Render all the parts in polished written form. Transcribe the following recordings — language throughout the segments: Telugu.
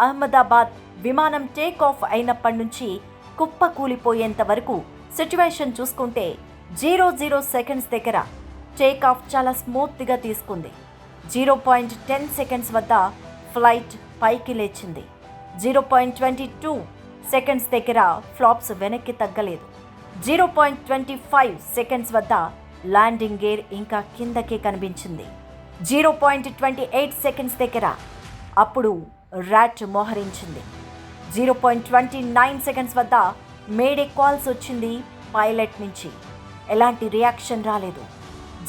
అహ్మదాబాద్ విమానం టేక్ ఆఫ్ అయినప్పటి నుంచి కుప్ప కూలిపోయేంత వరకు సిచ్యువేషన్ చూసుకుంటే 00 సెకండ్స్ దగ్గర టేక్ ఆఫ్ చాలా స్మూత్గా తీసుకుంది. 0.10 సెకండ్స్ వద్ద ఫ్లైట్ పైకి లేచింది. 0.22 సెకండ్స్ దగ్గర ఫ్లాప్స్ వెనక్కి తగ్గలేదు. 0.25 సెకండ్స్ వద్ద ల్యాండింగ్ గేర్ ఇంకా కిందకే కనిపించింది. 0.28 సెకండ్స్ దగ్గర అప్పుడు ర్యాట్ మోహరించింది. 0.29 సెకండ్స్ వద్ద మేడే కాల్స్ వచ్చింది పైలట్ నుంచి. ఎలాంటి రియాక్షన్ రాలేదు.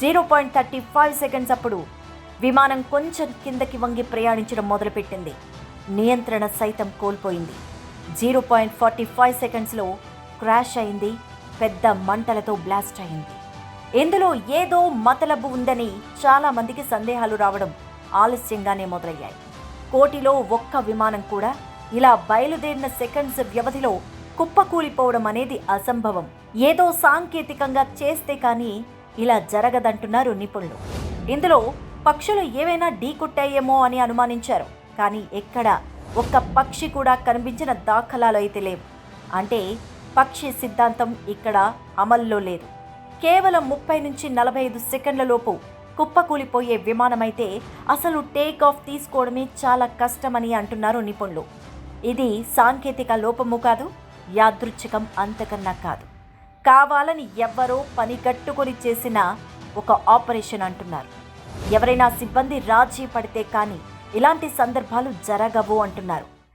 0.35 సెకండ్స్ అప్పుడు విమానం కొంచెం కిందకి వంగి ప్రయాణించడం మొదలుపెట్టింది. నియంత్రణ సైతం కోల్పోయింది. 0.45 సెకండ్స్లో క్రాష్ అయింది. పెద్ద మంటలతో బ్లాస్ట్ అయింది. ఇందులో ఏదో మతలబు ఉందని చాలామందికి సందేహాలు రావడం ఆలస్యంగానే మొదలయ్యాయి. కోటిలో ఒక్క విమానం కూడా ఇలా బయలుదేరిన సెకండ్స్ వ్యవధిలో కుప్పకూలిపోవడం అనేది అసంభవం. ఏదో సాంకేతికంగా చేస్తే కానీ ఇలా జరగదంటున్నారు నిపుణులు. ఇందులో పక్షులు ఏవైనా ఢీకొట్టాయేమో అని అనుమానించారు. కానీ ఎక్కడ ఒక్క పక్షి కూడా కనిపించిన దాఖలాలు అయితే లేవు. అంటే పక్షి సిద్ధాంతం ఇక్కడ అమల్లో లేదు. కేవలం 30 నుంచి 45 సెకండ్ల లోపు కుప్పకూలిపోయే విమానమైతే అసలు టేక్ ఆఫ్ తీసుకోవడమే చాలా కష్టమని అంటున్నారు నిపుణులు. ఇది సాంకేతిక లోపము కాదు, యాదృచ్ఛికం అంతకన్నా కాదు. కావాలని ఎవ్వరో పనిగట్టుకొని చేసిన ఒక ఆపరేషన్ అంటున్నారు. ఎవరైనా సిబ్బంది రాజీ పడితే కానీ ఇలాంటి సందర్భాలు జరగవు అంటున్నారు.